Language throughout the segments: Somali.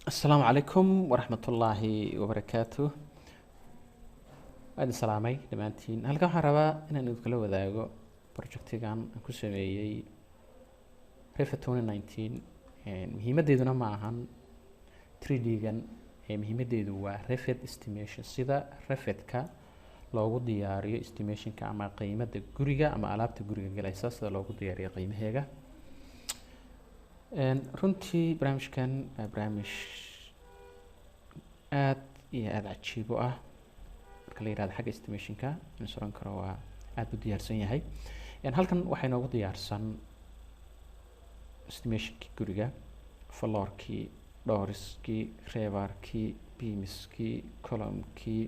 السلام عليكم ورحمة الله وبركاته. أهلا سلامي دمانتين. هل كان حربا إن ندخل ذاقو بروجكتي كان أكو سميي ريفت 2019 مهمة ديدنا معهن 3D كان مهمة ديدو ريفت استيميشن سيدا ريفت كا لوغو دياريو استيميشن كا أما قيمة جوريجا أما ألابت جوريجا جلايسا سيدا لوغو دياريو قيمة هيجا. runtii barnaamijkan waa barnaamij aad iyo aad cajiib u ah marka la yirahdo xagga estimationka in suran karo waa aad u diyaarsan yahay. halkan waxay noogu diyaarsan estimationkii guriga, floorkii, doorskii, reebarkii, beamskii, columnkii,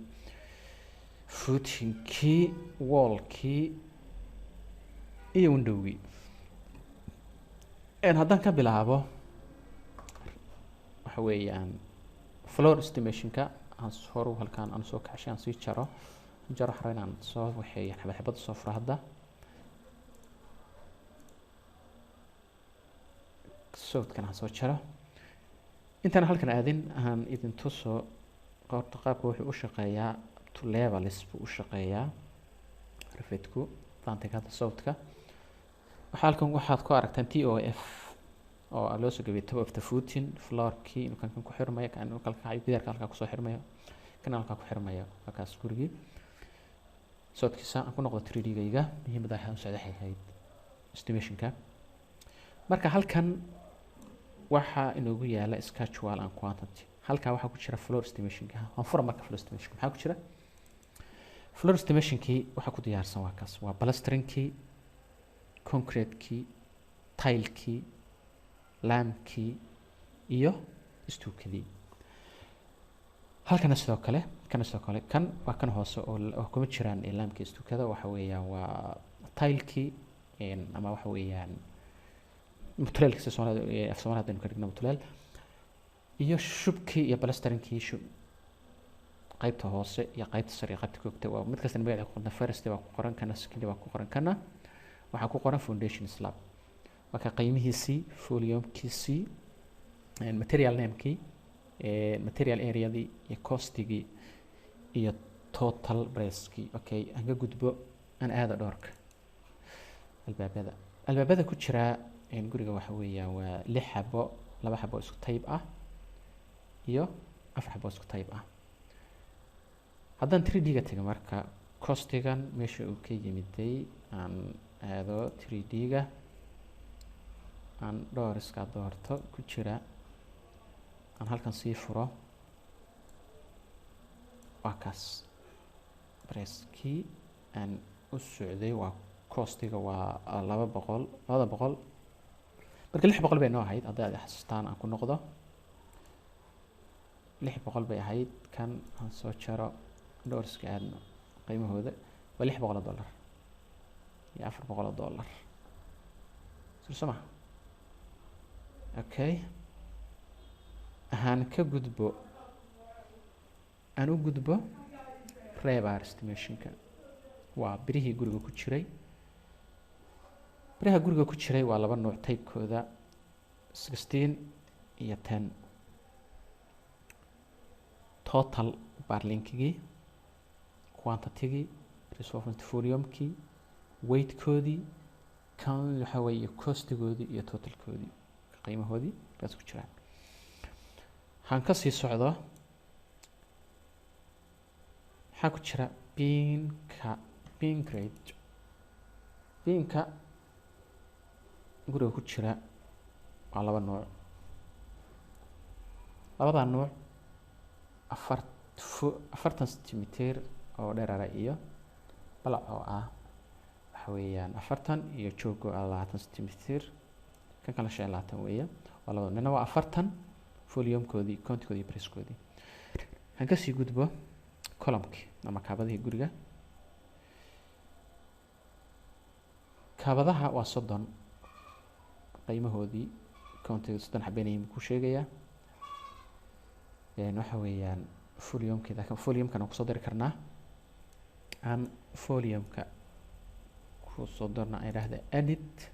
footingkii, wallkii iyo windowgii. haddaan ka bilaabo waxa weeyaan floor estimationka aan horu halkaan aan soo kacshay aan sii jaro waxaan inaan soo waxay xabad soo furo hadda soodkan aan soo jaro intaan halkan aadin aan idin tuso qaabka wuxuu u shaqeeyaa to levels buu u shaqeeyaa rafidku faantiga hadda soodka halkan waxaad ku aragtaan TOF oo loo soo gabiyay top of the footing floorkii inuu kan ku xirmayo kan inuu kalka gidaarka halka ku soo xirmayo kan halka ku xirmayo halkaas gurigii soodkiisa aan ku noqdo 3D gayga muhiimada waxaan u sadeexayd estimationka. marka halkan waxa inoogu yaala schedule and quantity halka waxa ku jira floor estimationka aan furo marka floor estimationka waxa ku jira floor estimationkii waxa ku diyaarsan waa kaas waa plasteringkii, concrete-kii, tile-kii, lamp-kii iyo stuukadii. halkana sidoo kale kan waa kan hoose oo kuma jiraan lamp-kii stuukada waxa weeyaan waa tile-kii ama waxa weeyaan mutuleelka si Soomaaliya af Soomaaliya hadaynu ka dhigno mutuleel iyo shubkii iyo plastering-kii qaybta hoose iyo qaybta sare iyo qaybta koogta waa mid kasta magaciisa ku qoran first waa ku qoran kana second waa ku qoran kana waxaa ku qoran foundation slab waa ka qiimihiisii foliumkiisii material namekii material areadii iyo costigii iyo total pricekii. okay aan ka gudbo aan aado dhowrka albaabada ku jira guriga waxa weeyaan waa 6 xabo 2 xabo isku type ah iyo 4 xabo isku type ah. haddaan 3D ga tago marka costigan meesha uu ka yimiday aan aado 3D ga aan doorska doorto ku jira aan halkan sii furo waa kaas price-kii aan u socday waa costiga waa 200 marka 600 bay noo ahayd haddii aad xasuustaan aan ku noqdo 600 bay ahayd kan aan soo jaro doorska aadno qiimahooda waa $600 iyo $400 soo okay aan ka gudbo aan u gudbo rebar estimationka waa birihii guriga ku jiray biraha guriga ku jiray waa laba nooc type-kooda 16 iyo 10 total barlinkigii quantity-gii resolvent foliumkii weight-koodii kan waxa weeye costigoodii iyo totalkoodii qiimahoodii kaas ku jiraan. waxaan ka sii socdo waxaa ku jira beam grade beamka guriga ku jira waa laba nooc labada nooc 40 centimeter oo dheeraara iyo balac oo ah waxa weeyaan 40 iyo joogo 20 centimeter kan kala 25 weeye waa labada midna waa 40 foliumkoodii contikoodii pricekoodii. waxaan ka sii gudbo columnkii ama kaabadihii guriga kaabadaha waa 30 qiimahoodii countiga 30 xabeenayay ku sheegaya waxa weeyaan foliumkida kan foliumkana ku soo dari karnaa aan foliumka ku soo darna ay raahdo edit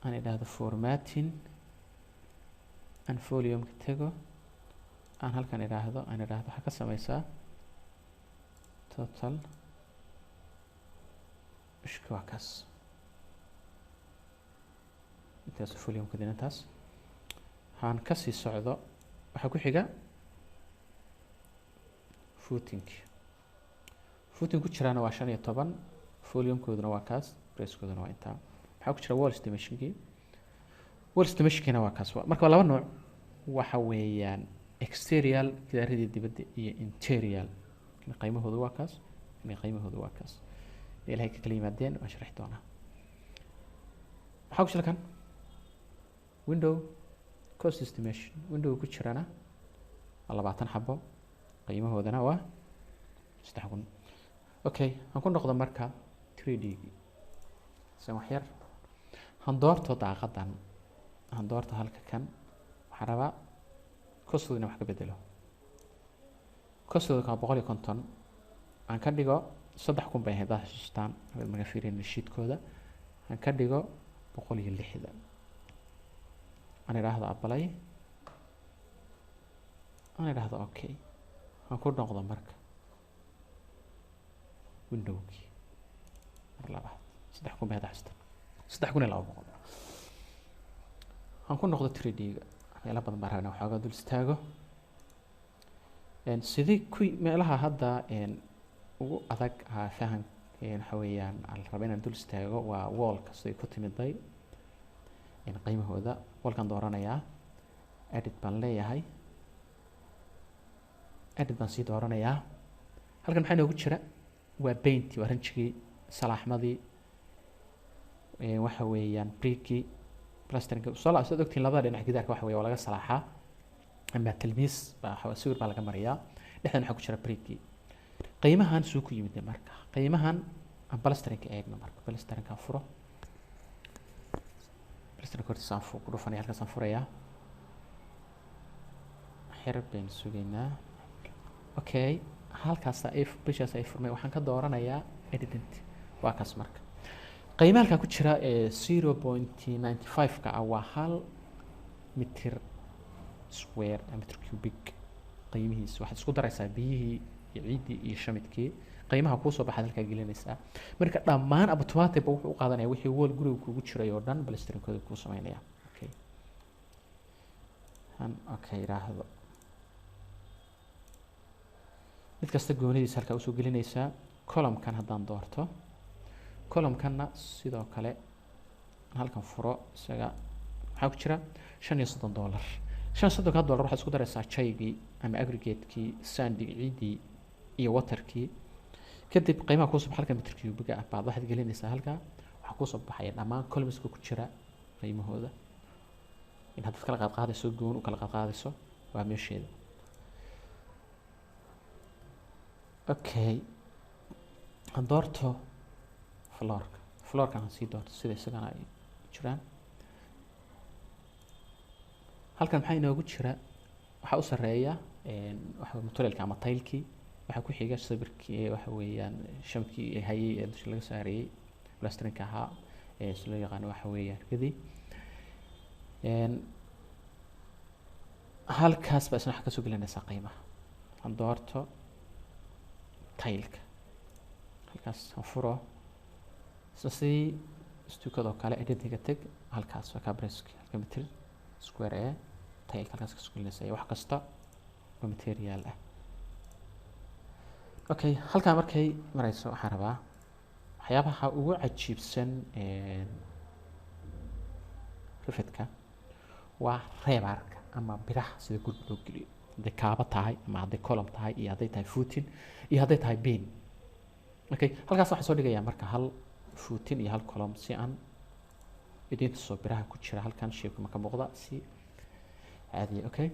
aan idhaahdo formatting aan volume-ka tago aan halkan idhaahdo waxaa ka sameysaa total ishka waa kaas intaas volume-ka dinantaas waxaan kasii socdo waxaa ku xiga footing ku jiraana waa 15 volume-kooduna waa kaas price-kooduna waa intaa waxaa ku jira wall estimation-kiina waa kaas marka laba nooc waxa weeyaan exterior gidaarada dibadda iyo interior qiimahoodu waa kaas ilaahay ka kala yimaadeen waan sharaxi doonaa waxaa ku jira kan window cost estimation window ku jirana 20 xabo qiimahoodana waa 3,000 okay aan ku noqdo marka 3D san wax yar han doorto daaqadan han doorto halka kan waxaan rabaa costodina wax ka bedelo costooda ka 150 aan ka dhigo 3,000 bay ahayd xasuustaan marka fiirino sheetkooda aan ka dhigo 160 aan idhaahdo apply aan idhaahdo okay aan ku noqdo marka windowgii mar labaad 3,000 bay xasuustaan 3,200 aan ku noqdo 3D-ga meelo badan baan rabnaa waxoogaa dul istaago sidii meelaha hadda ugu adag fahan waxa weeyaan aan rabo inaan dul istaago waa wall-ka siday ku timiday qiimahooda wall-kan dooranayaa edit baan leeyahay edit baan sii dooranayaa halkan maxaa inoogu jira waa paint waa ranjigii salaaxmadii waxa weeyaan brickii plasterinka soo sida ogtiin labada dhinac gidaarka waxa weeye waa laga salaaxaa ama talmiis baa sawir baa laga mariyaa dhexdan waxaa ku jira brickii qiimahan soo ku yimid marka qiimahan aan plasterinka eegno marka plasterinka furo plasterinka horta saan ku dhufanaya halkaas aan furayaa xirab baan sugaynaa okay halkaas bishaas ay furmay waxaan ka dooranayaa edit waa kaas marka qiimaha halkan ku jira 0.95 ka waa 1 mitir square meter cubic qiimihiisa waxaad isku daraysaa biyihii iyo ciidii iyo shamidkii qiimaha kuu soo baxay halka gelinaysaa marka dhammaan automatic wuxuu u qaadanaya wixii wall guriga kugu jiray oo dhan plastering-kooda ku sameynaya okay raahdo mid kasta goonidiisa halka u soo gelinaysaa column-kan haddaan doorto column-kanna sidoo kale halkan furo isaga maxaa ku jira $35 $35 waxaad isku daraysaa jaygii ama aggregate-kii sandii ciidii iyo waterkii kadib qiimaha kuusoo baxa halka mitir cubic ah baad waxaad gelinaysaa halka waxaa kuusoo baxaya dhammaan columns-ka ku jira qiimahooda in haddaad kala qaadqaadayso goon u kala qaadqaadayso waa meesheeda okay aan doorto floorkan aan sii doorto sida isagana ay jiraan halkan maxaa inoogu jira waxaa u sareeya waxa materialka ama tailkii waxaa ku xiga sawirkii waxa weeyaan shamkii hayay ee dusha laga saarayay plasterinka ahaa si loo yaqaano waxa weeyaan kadib halkaas baa isna waxa kasoo gelinaysaa qiimaha aan doorto tailka halkaas aan furo si stuukadoo kale editinga tag halkaas waa kabriski halka mitir square ee tailka halkaas kasoo gelinaysaa wax kasta oo material ah okay halkaan markay marayso waxaan rabaa waxyaabaha ugu cajiibsan rifidka waa reebaarka ama biraha sida guriga loo geliyo hadday kaaba tahay ama hadday column tahay iyo hadday tahay footing iyo hadday tahay beam okay halkaas waxaan soo dhigayaa marka hal footing iyo hal column si aan idin tuso biraha ku jira halkan shape ma ka muuqda si caadi okay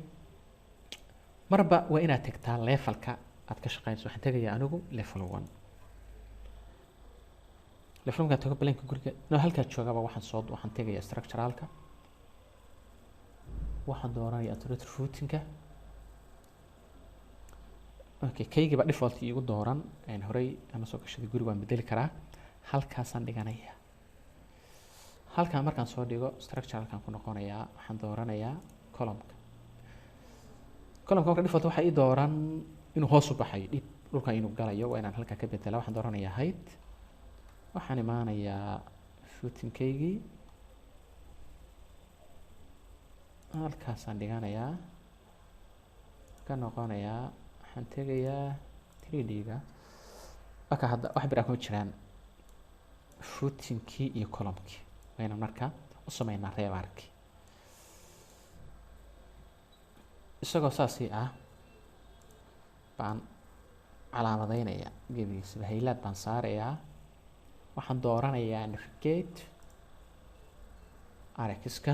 marba waa inaad tagtaa levelka aad ka shaqeynayso waxaan tagayaa anigu level 1 levelka tago planka guriga no halka joogaba waxaan tagayaa structuralka waxaan dooranaya authority footing-ka okay kayga ba default igu dooran aan horey ana soo gashay guriga waan bedeli karaa halkaasaan dhiganaya halkaan markaan soo dhigo structuralkan ku noqonayaa waxaan dooranayaa column-ka column marka default waxa ii dooran inuu hoos u baxayo dib dhulkan inuu galayo waa inaan halka ka bedela waxaan dooranayaa height waxaan imaanayaa footing-kaygii halkaasaan dhiganayaa ka noqonayaa waxaan tegayaa 3D-ga marka hadda wax bir kuma jiraan footing-kii iyo column-kii waa inaan marka u sameynaa reebaarkii isagoo saasi ah baan calaamadeynaya gebigiisa haylaad baan saarayaa waxaan dooranayaa navigate RX-ka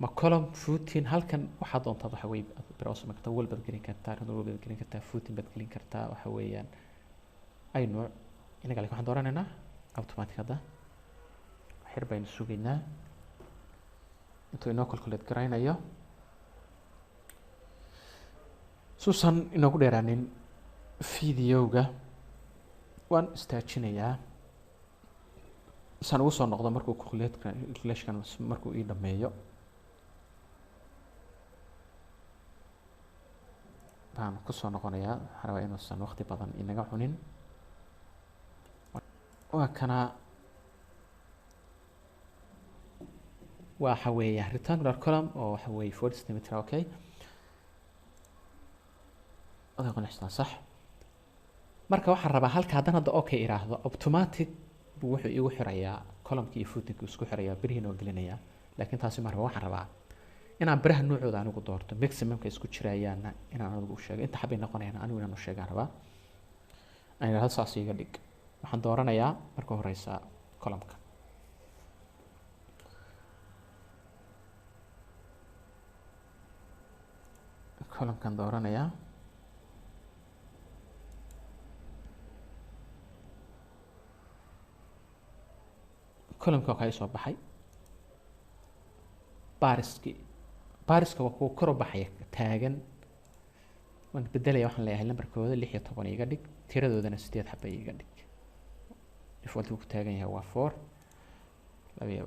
ma column footing halkan waxaad doontaa waxa weeye browser ma kartaa walbaad gelin kartaa rodol baad gelin kartaa footing baad gelin kartaa waxa weeyaan ay nooc inaga waxaan dooranaynaa automatic hadda xir baynu sugaynaa intuu inoo calculate garaynayo suusan inoogu dheeraanin videoga waan istaajinayaa saan ugu soo noqdo markuu calculation markuu ii dhameeyo baan ku soo noqonayaa waxaan rabaa inuusan waqti badan inaga cunin waa kana waxa weeye rectangular column oo waxa weeye 40 cm okay oday qanacsan sax marka waxaan rabaa halka haddana hadda okay iraahdo automatic buu wuxuu igu xirayaa column-kii iyo footing-kii isku xirayaa birihiina oo gelinayaa laakiin taasi marba waxaan rabaa inaan biraha noocooda anigu doorto maximum-ka isku jirayaana inaan anigu u sheego inta xabay noqonayaan anigu inaan u sheegaan rabaa aan iraahdo saas iga dhig waxaan dooranayaa marka horeysa column-ka column-kan dooranayaa column-ka waxaa soo baxay bariska waa kuwa kor u baxaya taagan waan bedelaya waxaan leeyahay lambarkooda 16 iga dhig tiradoodana 8 xabay iga dhig default uu ku taagan yahay waa 4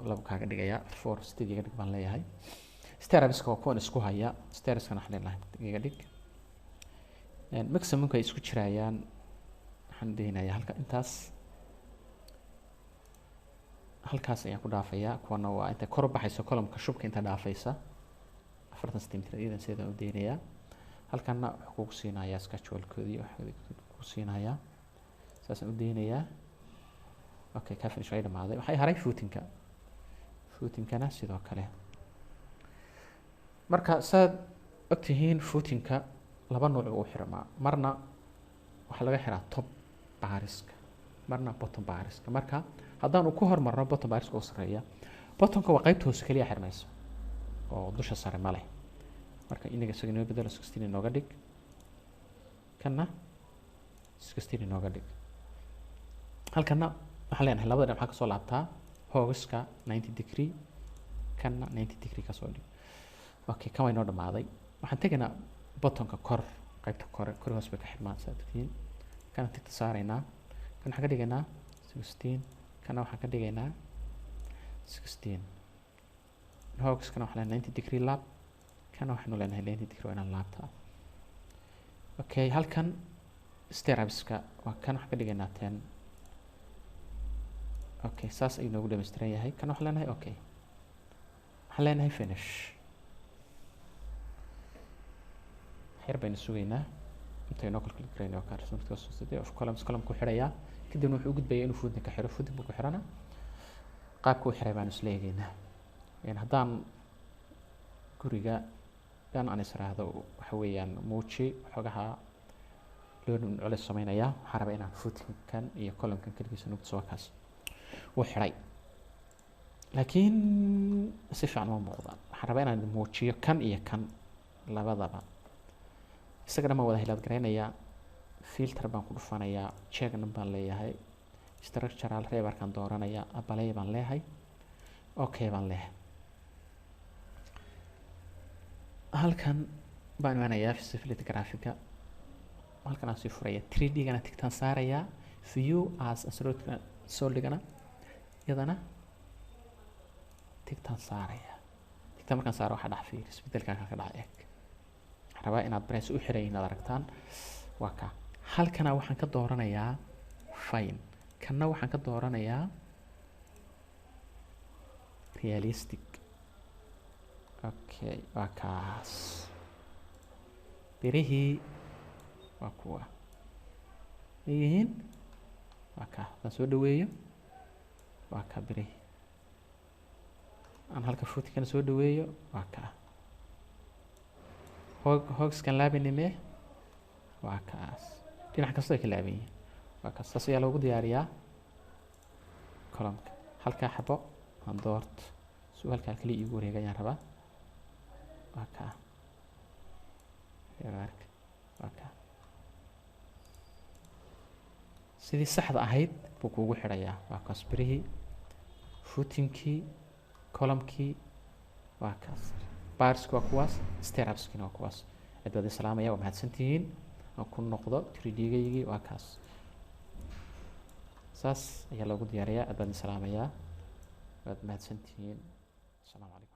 laba kaaga dhigaya 4 8 iga dhig baan leeyahay stairska waa kuwan isku haya stairskana waxaan leeyahay iga dhig maximum-ka isku jirayaan waxaan deenayaa halka intaas halkaas ayaan ku dhaafayaa kuwana waa inta kor u baxayso column-ka shubka inta dhaafaysa 40 cm idan sida u deenayaa halkana wuxuu kugu siinayaa schedule-koodii wuxuu kugu siinayaa saasaan u deenayaa okay ka finish way dhamaaday waxay haray footing-kana sidoo kale marka saad ogtihiin footing-ka laba nooc uu xirmaa marna waxa laga xiraa top bariska marna bottom bariska marka haddaan ku hormarno bottom bariska oo sareeya bottom-ka waa qaybta hoose kaliya xirmayso oo dusha sare ma leh marka inaga isaga inoo bedelo 16 inooga dhig kana 16 inooga dhig halkana waxaan leenahay labada dhinac waxaa kasoo laabtaa hoogaska 90 degree kana 90 degree kasoo dhig okay kan way noo dhamaaday waxaan tegaynaa bottom-ka kor qaybta kor hoos bay ka xirmaan saadkiin kana tigta saaraynaa kan waxaan ka dhigaynaa 16 kana waxaan ka dhigaynaa 16 hoogaskana waxaan leenahay 90 degree laab kana waxaanu leenahay 90 degree waa inaan laabtaa okay halkan stairabska waa kan waxaan ka dhigaynaa 10 okay saas ayuu noogu dhammaystiran yahay kan waxaan leenahay okay waxaan leenahay finish xir baynu sugaynaa inta inoo calculate garayno ka result-ka soo sidee of column ku xirayaa kadibna wuxuu u gudbayaa inuu footing ka xiro footing buu ku xirana qaabka uu xiray baan isla eegaynaa haddaan guriga dhan aan israahdo waxa weeyaan muuji xogaha loodin culays sameynaya waxaan rabaa inaan footing-kan iyo column-kan kaligiisa nugto soo kaas wuu xiray laakiin si fiican uma muuqdaan waxaan rabaa inaan muujiyo kan iyo kan labadaba isagana ma wada hilaad garaynayaa filter baan ku dhufanayaa checkna baan leeyahay structural reebarkan dooranayaa apply baan leeyahay okay baan leeyahay halkan baan imaanayaa visibility graphic-ga halkan aan sii furaya 3D-gana tigtaan saarayaa view as solid-gana iyadana tigtaan saaraya tigtaan markaan saaro waxaa dhaca fiir isbedelkan ka dhaca eeg rabaa inaad brace u xiran inaad aragtaan waa ka halkana waxaan ka dooranayaa fine kana waxaan ka dooranayaa realistic okay waa kaas birihii waa kuwa yihiin waa ka aan soo dhaweeyo waa ka birihii aan halka footkana soo dhaweeyo waa ka hogskan laabanime waa kaas dhinac kasta ay ka laaban yihiin waa kaas saas ayaa loogu diyaariyaa columnka halkaa xabo aan doorto su-aalkaa kaliya iigu wareega ayaan rabaa waa kaa waa kaa sidii saxda ahayd buu kuugu xidhayaa waa kaas birihii footinkii columnkii waa kaas barski waa kuwaas stirrupskina waa kuwaas aad baad islaamaya waa mahadsantihiin aan ku noqdo 3D-gaygii waa kaas saas ayaa loogu diyaariyaa aad baad islaamayaa waad mahadsantihiin asalaamu calaykum